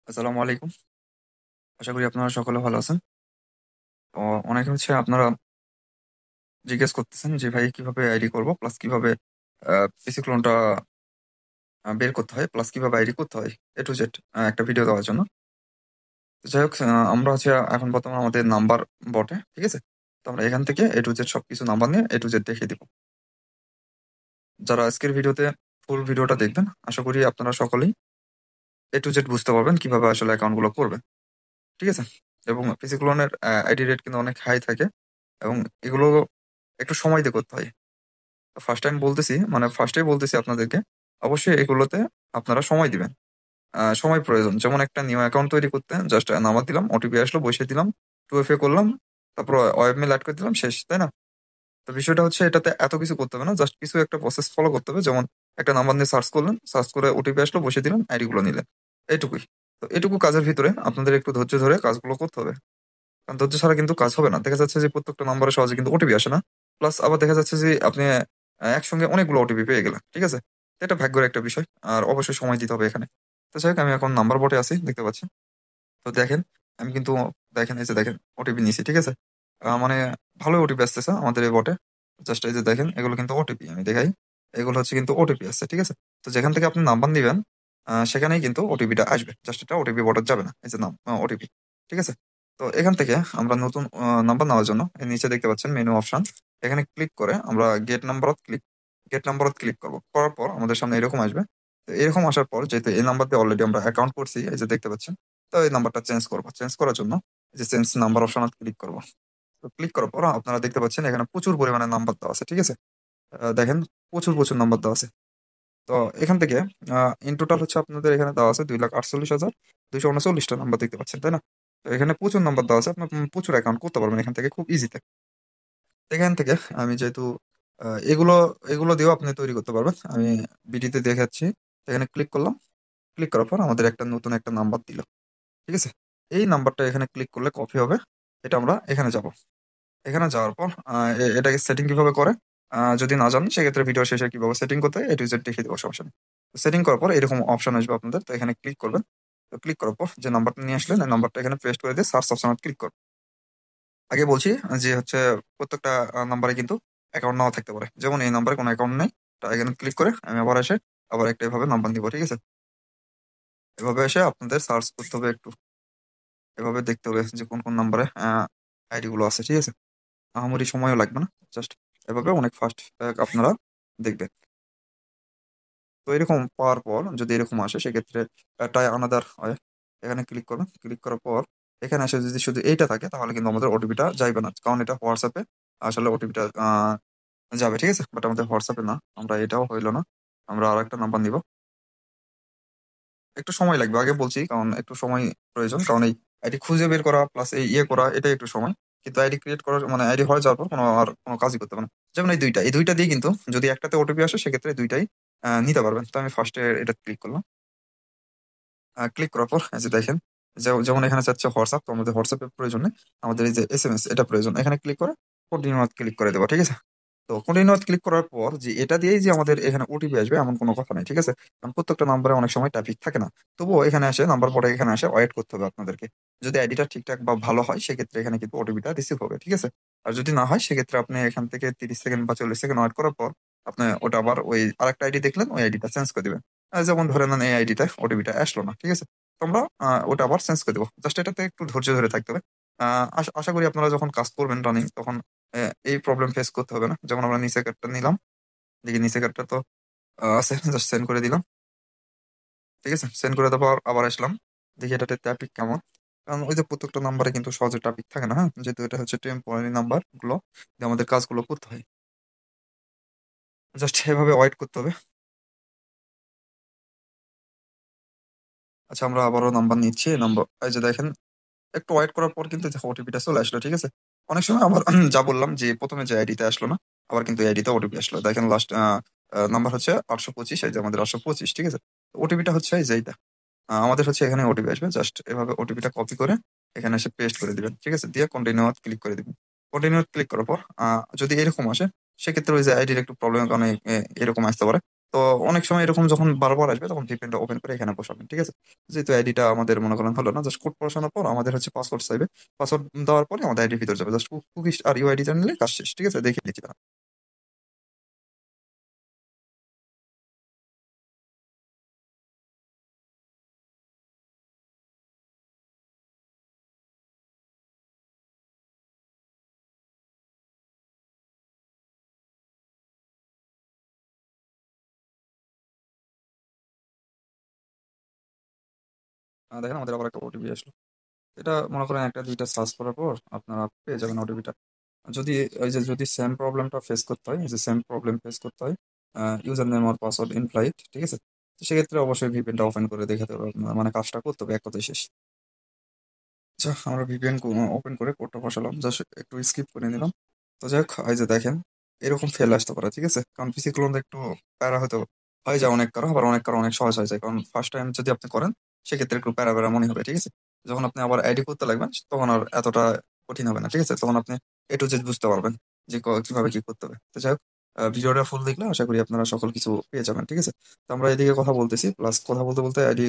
আসসালামু আলাইকুম। আশা করি আপনারা সকলে ভালো আছেন। তো অনেকে হচ্ছে আপনারা জিজ্ঞেস করতেছেন যে ভাই কিভাবে আইডি করব? প্লাস কিভাবে আ পিসি ক্লোনটা বের করতে হয়? প্লাস কিভাবে আইডি করতে হয়? A to Z একটা ভিডিও দেওয়ার জন্য। তো যাই হোক আমরা হচ্ছে এখন বর্তমানে আমাদের নাম্বার বটে, ঠিক আছে? তো আমরা এখান থেকে A to Z সবকিছু নাম্বার নিয়ে A to Z দেখিয়ে দিব। যারা আজকের ভিডিওতে ফুল ভিডিওটা দেখবেন, আশা করি আপনারা সকলেই A to Z বুঝতে পারবেন কিভাবে আসলে অ্যাকাউন্ট গুলো করবেন। ঠিক আছে? এবং পিসি ক্লোনের আইডি রেট কিন্তু অনেক হাই থাকে এবং এগুলো একটু সময় দিয়ে করতে হয়। ফার্স্ট টাইম বলতেছি মানে ফার্স্টেই বলতেছি আপনাদেরকে, অবশ্যই এগুলোতে আপনারা সময় দিবেন। সময় প্রয়োজন। যেমন একটা নিউ অ্যাকাউন্ট তৈরি করতে জাস্ট নাম্বার দিলাম, ওটিপি আসলো, বসিয়ে দিলাম, 2FA করলাম, তারপর ওয়েব মেইল এড করে দিলাম, শেষ, তাই না? তো বিষয়টা হচ্ছে এটাতে এত কিছু করতে হবে না। জাস্ট কিছু একটা প্রসেস ফলো করতে হবে। যেমন একটা নাম্বার নিয়ে সার্চ করলেন, সার্চ করে ওটিপি আসলো, বসিয়ে দিলেন, আইডি গুলো নিলেন। এইটুকুই। তো এটুকু কাজের ভিতরে আপনাদের একটু ধৈর্য ধরে কাজগুলো করতে হবে। কারণ ধৈর্য ছাড়া কিন্তু কাজ হবে না। দেখা যাচ্ছে যে প্রত্যেকটা নাম্বারে সহজে কিন্তু ওটিপি আসে না। প্লাস আবার দেখা যাচ্ছে যে আপনি একসঙ্গে অনেকগুলো ওটিপি পেয়ে গেলেন। ঠিক আছে? তো এটা ভাগ্যের একটা বিষয়। আর অবশ্যই সময় দিতে হবে এখানে। তো যাই হোক আমি এখন নাম্বার বটে আছি দেখতে পাচ্ছেন। তো দেখেন আমি কিন্তু দেখেন এই যে দেখেন ওটিপি নিছি। ঠিক আছে? মানে ভালোই ওটিপি আসতেছে আমাদের এই বটে। জাস্ট এই যে দেখেন এগুলো কিন্তু ওটিপি আমি দেখাই। এগুলো হচ্ছে কিন্তু ওটিপি আসছে। ঠিক আছে? তো যেখান থেকে আপনি নাম্বার নিবেন সেখানেই কিন্তু ওটিপিটা আসবে। জাস্ট এটা ওটিপি বটে যাবে না। এই যে নাম ওটিপি। ঠিক আছে? তো এখান থেকে আমরা নতুন নাম্বার নেওয়ার জন্য এর নিচে দেখতে পাচ্ছেন মেনু অপশন। এখানে ক্লিক করে আমরা গেট নাম্বারত ক্লিক করব। করার পর আমাদের সামনে এরকম আসবে। তো এরকম আসার পর যেহেতু এই নাম্বার দিয়ে অলরেডি আমরা অ্যাকাউন্ট করছি এই যে দেখতে পাচ্ছেন। তো এই নাম্বারটা চেঞ্জ করব। চেঞ্জ করার জন্য এই যে চেঞ্জ নাম্বার অপশনত ক্লিক করব। তো ক্লিক করার পর আপনারা দেখতে পাচ্ছেন এখানে প্রচুর পরিমাণে নাম্বার দেওয়া আছে। ঠিক আছে? দেখেন প্রচুর নাম্বার দেওয়া আছে। তো এখান থেকে ইন টোটাল হচ্ছে আপনাদের এখানে দেওয়া আছে 2,48,239 টা নাম্বার দেখতে পাচ্ছেন, তাই না? তো এখানে প্রচুর নাম্বার দেওয়া আছে। আপনার প্রচুর অ্যাকাউন্ট করতে পারবেন এখান থেকে খুব ইজিতে। এখান থেকে আমি যেহেতু আ এগুলো এগুলো দিয়েও আপনি তৈরি করতে পারবেন। আমি বিডিতে দেখাচ্ছি। এখানে ক্লিক করলাম। ক্লিক করার পর আমাদের একটা নতুন একটা নাম্বার দিল। ঠিক আছে? এই নাম্বারটা এখানে ক্লিক করলে কপি হবে। এটা আমরা এখানে যাব। এখানে যাওয়ার পর এটাকে সেটিং কিভাবে করে? যদি না জানেন সেক্ষেত্রে ভিডিও শেষে কিভাবে সেটিং করতে হয় A to Z দেখিয়ে দেব সমস্যা নেই। সেটিং করার পর এরকম অপশন আসবে আপনাদের। তো এখানে ক্লিক করবেন। তো ক্লিক করার পর যে নাম্বারটা নিয়ে আসলেন এই নাম্বারটা এখানে পেস্ট করে দিয়ে সার্চ অপশনে ক্লিক করবেন। আগে বলছি যে হচ্ছে প্রত্যেকটা নাম্বারে কিন্তু অ্যাকাউন্ট নাও থাকতে পারে। যেমন এই নাম্বারে কোনো অ্যাকাউন্ট নেই। তো এখানে ক্লিক করে আমি আবার এসে আবার একটা এভাবে নাম্বার নিব। ঠিক আছে? এভাবে এসে আপনাদের সার্চ করতে হবে একটু। এভাবে দেখতে হবে যে কোন নাম্বারে আইডি গুলো আছে। ঠিক আছে? আহামরি সময়ও লাগবে না। জাস্ট এভাবে অনেক ফাস্ট আপনারা দেখবেন। তো এরকম পাওয়ার পর যদি এরকম আসে সেক্ষেত্রে ট্রাই আনাদার হয়। এখানে ক্লিক করবেন। ক্লিক করার পর এখানে এসে যদি শুধু এইটা থাকে তাহলে কিন্তু আমাদের ওটিপিটা যাইবে না। কারণ এটা WhatsApp এ আসলে ওটিপিটা যাবে। ঠিক আছে? বাট আমাদের WhatsApp এ না। আমরা এটাও হইল না। আমরা আরেকটা নাম্বার নিব। একটু সময় লাগবে। আগে বলছি কারণ একটু সময় প্রয়োজন। কারণ এই আইডি খুঁজে বের করা প্লাস এই ইয়ে করা এটাই একটু সময়। কিন্তু আইডি ক্রিয়েট করার মানে আইডি হয়ে যাওয়ার পর কোন কাজই করতে হবে না। যেমন এই ২ টা। এই ২ টা দিয়ে কিন্তু যদি একটাতে ওটিপি আসে সেক্ষেত্রে ২ টাই নিতে পারবেন। তো আমি ফার্স্ট এ এটা ক্লিক করলাম। ক্লিক করার পর এই যে দেখেন যেমন এখানে চাচ্ছে WhatsApp তো আমাদের WhatsApp এর প্রয়োজন নেই। আমাদের এই যে এসএমএস এটা প্রয়োজন। এখানে ক্লিক করে কন্টিনিউ ক্লিক করে দেব। ঠিক আছে? তো কন্টিনিউ ক্লিক করার পর যে এটা দিয়েই যে আমাদের এখানে ওটিপি আসবে এমন কোনো কথা নাই। ঠিক আছে? কারণ প্রত্যেকটা নাম্বারে অনেক সময় ট্রাফিক থাকে না। তবুও এখানে এসে নাম্বার পরে এখানে এসে ওয়েট করতে হবে আপনাদেরকে। যদি আইডিটা ঠিকঠাক বা ভালো হয় সেক্ষেত্রে এখানে কিন্তু ওটিপিটা রিসিভ হবে। ঠিক আছে? আর যদি না হয় সেক্ষেত্রে আপনি এখান থেকে ৩০ সেকেন্ড বা ৪০ সেকেন্ড ওয়েট করার পর আপনি ওটা আবার ওই আরেকটা আইডি দেখলেন ওই আইডিটা চেঞ্জ করে দিবেন। যেমন ধরে নেন এই আইডিটায় ওটিপিটা আসলো না। ঠিক আছে? তো আমরা ওটা আবার চেঞ্জ করে দেব। জাস্ট এটাতে একটু ধৈর্য ধরে থাকতে হবে। আ আশা করি আপনারা যখন কাজ করবেন রানিং তখন এই প্রবলেম ফেস করতে হবে না। যেমন আমরা নিচে কার্ডটা নিলাম। দেখি নিচে কার্ডটা তো আছে। জাস্ট সেন্ড করে দিলাম। ঠিক আছে? সেন্ড করে দেওয়ার পর আবার আসলাম। দেখি এটাতে ট্রাফিক কেমন। কারণ ওই যে প্রত্যেকটা নাম্বারে কিন্তু সহজে ট্রাফিক থাকে না, হ্যাঁ? যেহেতু এটা হচ্ছে টেম্পোরারি নাম্বার গুলো দিয়ে আমাদের কাজগুলো করতে হয়। জাস্ট এভাবে ওয়েট করতে হবে। আচ্ছা আমরা আবারও নাম্বার নিচ্ছি। নাম্বার এই যে দেখেন একটু ওয়েট করার পর কিন্তু দেখো ওটিপিটা চলে আসলো। ঠিক আছে? অনেক সময় আবার যা বললাম যে ১ম এ যে আইডিতে আসলো না, আবার কিন্তু এই আইডিতে ওটিপি আসলো। দেখেন লাস্ট আ আ নাম্বার হচ্ছে ৮২৫ এই যে আমাদের ৮২৫ ঠিক আছে? ওটিপিটা হচ্ছে এই যে এইটা। আমাদের হচ্ছে এখানে ওটিপি আসবে। জাস্ট এভাবে ওটিপিটা কপি করে এখানে এসে পেস্ট করে দিবেন। ঠিক আছে? দিয়ে কন্টিনিউ ক্লিক করে দিবেন। কন্টিনিউ ক্লিক করার পর যদি এরকম আসে সেক্ষেত্রে ওই যে আইডির একটু প্রবলেমের কারণে এরকম আসতে পারে। তো অনেক সময় এরকম যখন বারবার আসবে তখন ভিপিএনটা ওপেন করে এখানে বসাবেন, ঠিক আছে? যেহেতু আইডিটা আমাদের মনে করেন হলো না, জাস্ট কোড বসানোর পর আমাদের হচ্ছে পাসওয়ার্ড চাইবে। পাসওয়ার্ড দেওয়ার পরে আমাদের আইডির ভিতরে যাবে, জাস্ট কুকি আর ইউআইডিটা নিলে কাজ শেষ, ঠিক আছে? দেখে দিচ্ছি। দেখেন আমাদের আবার একটা ওটিপি আসলো। এটা মনে করেন একটা দুইটা সার্চ করার পর আপনারা পেয়ে যাবেন ওটিপিটা। যদি ওই যে যদি সেম প্রবলেমটা ফেস করতে হয়, যে সেম প্রবলেম ফেস করতে হয়, ইউজার নেম আর পাসওয়ার্ড ইনফ্লাইট, ঠিক আছে? তো সেক্ষেত্রে অবশ্যই ভিপিএনটা ওপেন করে দেখাতে হবে আপনার, মানে কাজটা করতে হবে এক কথায় শেষ। আচ্ছা, আমরা ভিপিএন ওপেন করে কোডটা বসালাম, জাস্ট একটু স্কিপ করে নিলাম। তো যাই হোক, এই যে দেখেন এরকম ফেল আসতে পারে, ঠিক আছে? কারণ পিসি ক্লোন একটু প্যারা হয়তো হয়ে যায় অনেক কারো, আবার অনেক কারো অনেক সহজ হয়ে যায়। কারণ ফার্স্ট টাইম যদি আপনি করেন সেক্ষেত্রে একটু প্যারা প্যারা মনে হবে, ঠিক আছে? যখন আপনি আবার আইডি করতে লাগবেন তখন আর এতটা কঠিন হবে না, ঠিক আছে? তখন আপনি এ টু জেড বুঝতে পারবেন যে কিভাবে কি করতে হবে। তো যাই হোক, ভিডিওটা ফুল দেখলে আশা করি আপনারা সকল কিছু পেয়ে যাবেন, ঠিক আছে? তো আমরা এদিকে কথা বলতেছি, প্লাস কথা বলতে বলতে আইডি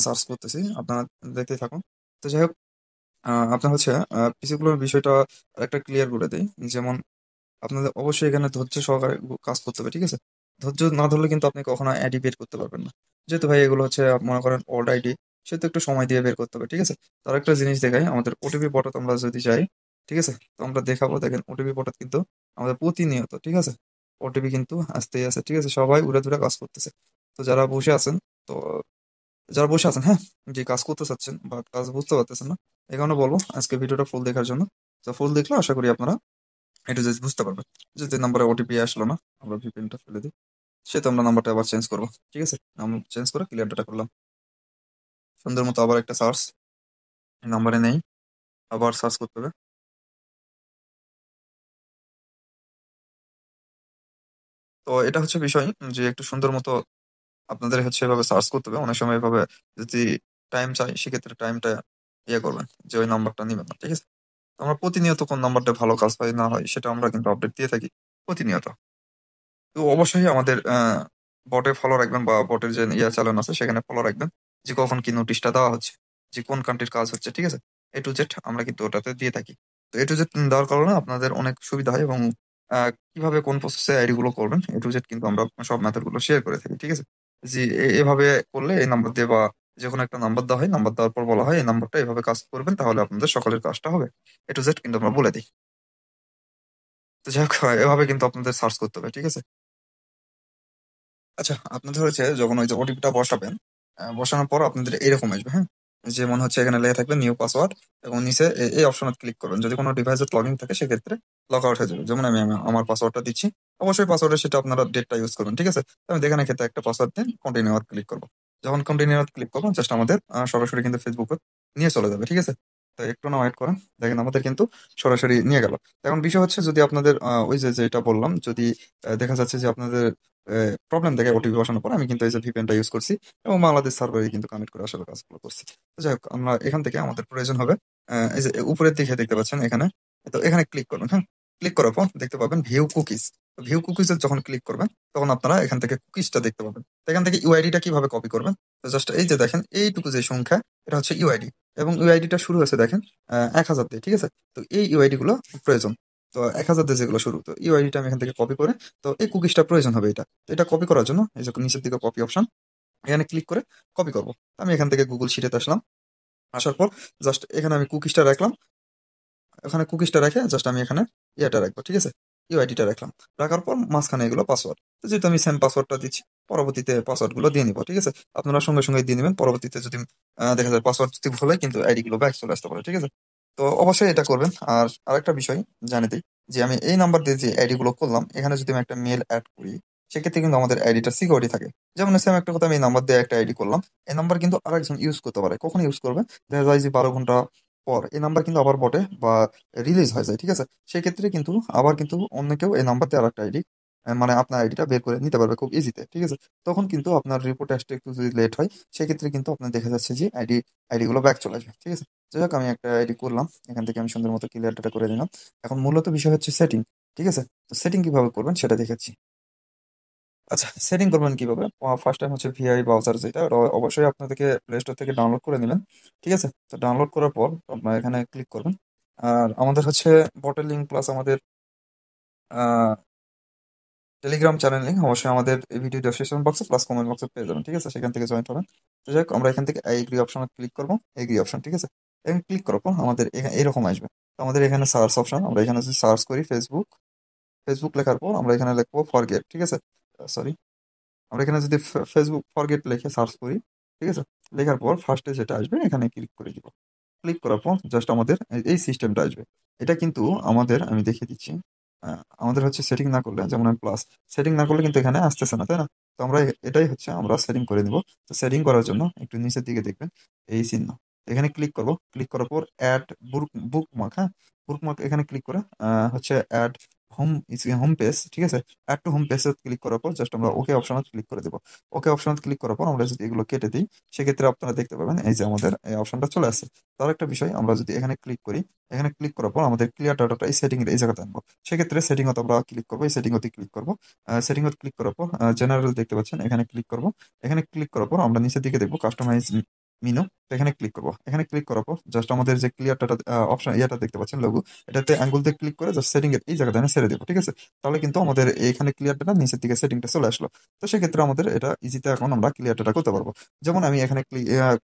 সার্চ করতেছি, আপনারা দেখতেই থাকুন। তো যাই হোক, আপনার হচ্ছে পিসিগুলোর বিষয়টা আরেকটা ক্লিয়ার করে দেই। যেমন আপনাদের অবশ্যই এখানে ধৈর্য সহকারে কাজ করতে হবে, ঠিক আছে? ধৈর্য না ধরলে কিন্তু আপনি কখনো আইডি বের করতে পারবেন না। যেহেতু ভাই এগুলো হচ্ছে মনে করেন ওল্ড আইডি, সেহেতু একটু সময় দিয়ে বের করতে হবে, ঠিক আছে? তার একটা জিনিস দেখাই, আমাদের ওটিপি পটাত আমরা যদি যাই, ঠিক আছে? তো আমরা দেখাবো, দেখেন ওটিপি পটাত কিন্তু আমাদের প্রতিনিয়ত, ঠিক আছে? ওটিপি কিন্তু আসতেই আছে, ঠিক আছে? সবাই উড়ে ধরে কাজ করতেছে। তো যারা বসে আছেন, তো যারা বসে আছেন, হ্যাঁ, যে কাজ করতে চাচ্ছেন বা কাজ বুঝতে পারতেছেন না, এই কারণে বলবো আজকে ভিডিওটা ফুল দেখার জন্য। তো ফুল দেখলে আশা করি আপনারা এটা জাস্ট বুঝতে পারবেন। যে নাম্বারে ওটিপি আসলো না, আমরা ভিপিএনটা ফেলে দিই, সে তো আমরা নাম্বারটা আবার চেঞ্জ করবো, ঠিক আছে? নাম চেঞ্জ করে ক্লিয়ার ডাটা করলাম। সুন্দর মতো আবার একটা সার্চ, নাম্বারে নেই, আবার সার্চ করতে হবে। তো এটা হচ্ছে বিষয়, যে একটু সুন্দর মতো আপনাদের হচ্ছে এভাবে সার্চ করতে হবে। অনেক সময় এভাবে যদি টাইম চাই সেক্ষেত্রে টাইমটা ইয়ে করবেন, যে ওই নাম্বারটা নিবেন না, ঠিক আছে? আমরা প্রতিনিয়ত কোন নাম্বারটা ভালো কাজ হয় না হয় সেটা আমরা কিন্তু আপডেট দিয়ে থাকি প্রতিনিয়ত। তো অবশ্যই আমাদের বটে ফলো রাখবেন, বা বটের যে চালানো আছে সেখানে ফলো রাখবেন, যে কখন কি নোটিশটা দেওয়া হচ্ছে, যে কোন কান্ট্রির কাজ হচ্ছে, ঠিক আছে? এ টু জেড আমরা কিন্তু ওটাতে দিয়ে থাকি। তো এ টু জেড দেওয়ার কারণে আপনাদের অনেক সুবিধা হয়, এবং কিভাবে কোন প্রসেসে আইডি গুলো করবেন এ টু জেড কিন্তু আমরা সব মেথড গুলো শেয়ার করে থাকি, ঠিক আছে? যে এভাবে করলে এই নাম্বার দিয়ে, বা যে কোনো একটা নাম্বার দেওয়া হয়, নাম্বার দেওয়ার পর বলা হয় এই নাম্বারটা এভাবে কাজ করবেন, তাহলে আপনাদের সকলের কাজটা হবে। এ টু জেড কিন্তু আমরা বলে দিই। তো যাই হোক, এভাবে কিন্তু আপনাদের সার্চ করতে হবে, ঠিক আছে? আচ্ছা, আপনাদের হচ্ছে যখন ওই যে ওটিপিটা বসাবেন, বসানোর পর আপনাদের এরকম আসবে, হ্যাঁ? যেমন হচ্ছে এখানে লেখা থাকবে নিউ পাসওয়ার্ড, এবং নিচে এই অপশনে ক্লিক করবেন। যদি কোনো ডিভাইসে লগ ইন থাকে সেক্ষেত্রে লগ আউট হয়ে যাবে। যেমন আমি আমার পাসওয়ার্ডটা দিচ্ছি। অবশ্যই পাসওয়ার্ডের সেটা আপনারা ডেটটা ইউজ করবেন, ঠিক আছে? তো আমি দেখেন এক্ষেত্রে একটা পাসওয়ার্ড দিন, কন্টিনিউ আর ক্লিক করবো। যখন কন্টিনিউ আর ক্লিক করবো, জাস্ট আমাদের সরাসরি কিন্তু ফেসবুকে নিয়ে চলে যাবে, ঠিক আছে? তো একটু না ওয়েট করেন, দেখেন আমাদের কিন্তু সরাসরি নিয়ে গেল। এখন বিষয় হচ্ছে, যদি আপনাদের ওই যে যেটা বললাম, যদি দেখা যাচ্ছে যে আপনাদের প্রবলেম দেখে ওটিপি বসানোর পর, আমি কিন্তু এই যে ভিপিএনটা ইউজ করছি এবং বাংলাদেশ সার্ভারে কিন্তু কানেক্ট করে আসলে কাজগুলো করছি। তো যাই হোক, আমরা এখান থেকে আমাদের প্রয়োজন হবে, এই যে উপরের দিকে দেখতে পাচ্ছেন এখানে, তো এখানে ক্লিক করবেন, হ্যাঁ? ক্লিক করার পর দেখতে পাবেন ভিউ কুকিজ। ভিউ কুকিজ যখন ক্লিক করবেন তখন আপনারা এখান থেকে কুকিজটা দেখতে পাবেন। তো এখান থেকে ইউআইডিটা কিভাবে কপি করবেন, তো জাস্ট এই যে দেখেন এইটুকু যে সংখ্যা, এটা হচ্ছে ইউআইডি, এবং ইউআইডিটা শুরু হয়েছে দেখেন 1000 দিয়ে, ঠিক আছে? তো এই ইউআইডি গুলো প্রয়োজন। তো 1000 দিয়ে যেগুলো শুরু, তো ইউআইডিটা আমি এখান থেকে কপি করে, তো এই কুকিজটা প্রয়োজন হবে এটা। তো এটা কপি করার জন্য এই যে নিচের দিকে কপি অপশন, এখানে ক্লিক করে কপি করব। আমি এখান থেকে গুগল শিটে আসলাম, আসার পর জাস্ট এখানে আমি কুকিজটা রাখলাম। এখানে কুকিজটা রেখে জাস্ট আমি এখানে ইয়েটা রাখবো, ঠিক আছে? ইউআইডিটা রাখলাম। রাখার পর মাঝখানে এগুলো পাসওয়ার্ড। তো যেহেতু আমি সেম পাসওয়ার্ডটা দিচ্ছি, পরবর্তীতে পাসওয়ার্ড গুলো দিয়ে নিবো, ঠিক আছে? আপনারা সঙ্গে সঙ্গে দিয়ে নেবেন। পরবর্তীতে যদি দেখা যায় পাসওয়ার্ড যদি ভুল হয়, কিন্তু আইডি গুলো ব্যাক চলে আসতে পারে, ঠিক আছে? তো অবশ্যই এটা করবেন। আর আরেকটা বিষয় জানিয়ে দিই, যে আমি এই নাম্বার দিয়ে যে আইডি গুলো করলাম, এখানে যদি আমি একটা মেল অ্যাড করি, সেক্ষেত্রে কিন্তু আমাদের আইডিটা সিকিউরিটি থাকে। যেমন সেম একটা কথা, আমি এই নাম্বার দিয়ে একটা আইডি করলাম, এই নাম্বার কিন্তু আরেকজন ইউজ করতে পারে। কখন ইউজ করবে? দেখা যায় যে 12 ঘন্টা পর এই নাম্বার কিন্তু আবার বটে বা রিলিজ হয়ে যায়, ঠিক আছে? সেক্ষেত্রে কিন্তু আবার কিন্তু অন্য কেউ এই নাম্বার দিয়ে আরেকটা আইডি, মানে আপনার আইডিটা বের করে নিতে পারবে খুব ইজিতে, ঠিক আছে? তখন কিন্তু আপনার রিপোর্ট আসতে একটু যদি লেট হয়, সেক্ষেত্রে কিন্তু আপনার দেখা যাচ্ছে যে আইডি গুলো ব্যাক চলে আসবে, ঠিক আছে? যাই হোক, আমি একটা আইডি করলাম, এখান থেকে আমি সুন্দর মতো ক্লিয়ার ডাটা করে দিলাম। এখন মূলত বিষয় হচ্ছে সেটিং, ঠিক আছে? তো সেটিং কিভাবে করবেন সেটা দেখাচ্ছি। আচ্ছা, সেটিং করবেন কিভাবে? ফার্স্ট টাইম হচ্ছে ভিআই ব্রাউজার, যেটা ওটা অবশ্যই আপনাদেরকে প্লে স্টোর থেকে ডাউনলোড করে নেবেন। ঠিক আছে? তো ডাউনলোড করার পর আপনার এখানে ক্লিক করবেন। আর আমাদের হচ্ছে বটের লিঙ্ক প্লাস আমাদের টেলিগ্রাম চ্যানেল লিঙ্ক অবশ্যই আমাদের এই ভিডিও ডেসক্রিপশন বক্সে প্লাস কমেন্ট বক্সে পেয়ে যাবেন। ঠিক আছে? সেখান থেকে জয়েন হবেন। তো যাই হোক, আমরা এখান থেকে এগ্রি অপশনে ক্লিক করবো। এগ্রি অপশন, ঠিক আছে? এখানে ক্লিক করার পর আমাদের এখানে এরকম আসবে। তো আমাদের এখানে সার্চ অপশন, আমরা এখানে যদি সার্চ করি ফেসবুক, ফেসবুক লেখার পর আমরা এখানে লিখবো ফরগেট। ঠিক আছে? সরি, আমরা এখানে যদি ফেসবুক ফরগেট লিখে সার্চ করি, ঠিক আছে? লেখার পর ফার্স্টে যেটা আসবে এখানে ক্লিক করে দিব। ক্লিক করার পর জাস্ট আমাদের এই সিস্টেমটা আসবে। এটা কিন্তু আমাদের, আমি দেখিয়ে দিচ্ছি। আমাদের হচ্ছে সেটিং না করলে, যেমন আমি প্লাস সেটিং না করলে কিন্তু এখানে আসতেছে না, তাই না? তো আমরা এটাই হচ্ছে আমরা সেটিং করে নিব। তো সেটিং করার জন্য একটু নিচের দিকে দেখবেন এই চিহ্ন, এখানে ক্লিক করব। ক্লিক করার পর অ্যাড বুকমার্ক, হ্যাঁ, বুকমার্ক এখানে ক্লিক করে হচ্ছে অ্যাড হোম হোম পেজ, ঠিক আছে? অ্যাড টু হোম পেজে ক্লিক করার পর জাস্ট আমরা ওকে অপশনে ক্লিক করে দেবো। ওকে অপশনে ক্লিক করার পর আমরা যদি এগুলো কেটে দিই, সেক্ষেত্রে আপনারা দেখতে পাবেন এই যে আমাদের এই অপশনটা চলে আসছে। তার একটা বিষয়, আমরা যদি এখানে ক্লিক করি, এখানে ক্লিক করার পর আমাদের ক্লিয়ার ডাটাটা এই সেটিং এর এই জায়গাতে আনবো। সেক্ষেত্রে সেটিং হতে আমরা ক্লিক করবো, এই সেটিং হতে ক্লিক করবো। সেটিং হতে ক্লিক করার পর জেনারেল দেখতে পাচ্ছেন, এখানে ক্লিক করবো। এখানে ক্লিক করার পর আমরা নিচের দিকে দেখবো কাস্টমাইজ মিনু। এখানে ক্লিক করবো। এখানে ক্লিক করার পর জাস্ট আমাদের যে ক্লিয়ার ডাটা অপশন ইয়েটা দেখতে পাচ্ছেন লোগো, এটাতে আঙ্গুল দিয়ে ক্লিক করে জাস্ট সেটিং এর এই জায়গাতে আমি ছেড়ে দেবো। ঠিক আছে? তাহলে কিন্তু আমাদের এখানে ক্লিয়ার ডাটা নিচের দিকে সেটিংটা চলে আসলো। তো সেক্ষেত্রে আমাদের এটা ইজিতে এখন আমরা ক্লিয়ার ডাটা করতে পারবো। যেমন আমি এখানে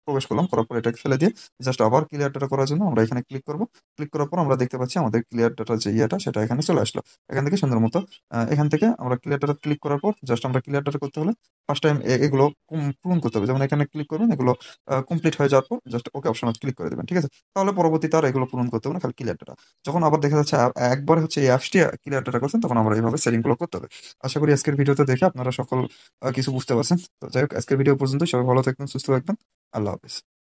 প্রবেশ করলাম, করার পর এটাকে ফেলে দিয়ে জাস্ট আবার ক্লিয়ার ডাটা করার জন্য আমরা এখানে ক্লিক করব। ক্লিক করার পর আমরা দেখতে পাচ্ছি আমাদের ক্লিয়ার ডাটা যে ইয়েটা সেটা এখানে চলে আসলো। এখান থেকে সুন্দর মতো এখান থেকে আমরা ক্লিয়ার ডাটা ক্লিক করার পর জাস্ট আমরা ক্লিয়ার ডাটা করতে হলে ফার্স্ট টাইম এগুলো পূরণ করতে হবে। যেমন এখানে ক্লিক করবেন, এগুলো কমপ্লিট হয়ে যাওয়ার পর জাস্ট ওকে অপশনে ক্লিক করে দেবেন। ঠিক আছে? তাহলে পরবর্তীতে আর এগুলো পূরণ করতে হবে না, খালি ক্লিয়ার ডাটা। যখন আবার দেখা যাচ্ছে একবার হচ্ছে এই অ্যাপসটি ক্লিয়ার ডাটা করছেন, তখন আমরা এইভাবে সেটিং গুলো করতে হবে। আশা করি আজকের ভিডিওতে দেখে আপনারা সকল কিছু বুঝতে পারছেন। তো যাই হোক, আজকের ভিডিও পর্যন্ত। সবাই ভালো থাকবেন, সুস্থ থাকবেন। আল্লাহ হাফেজ।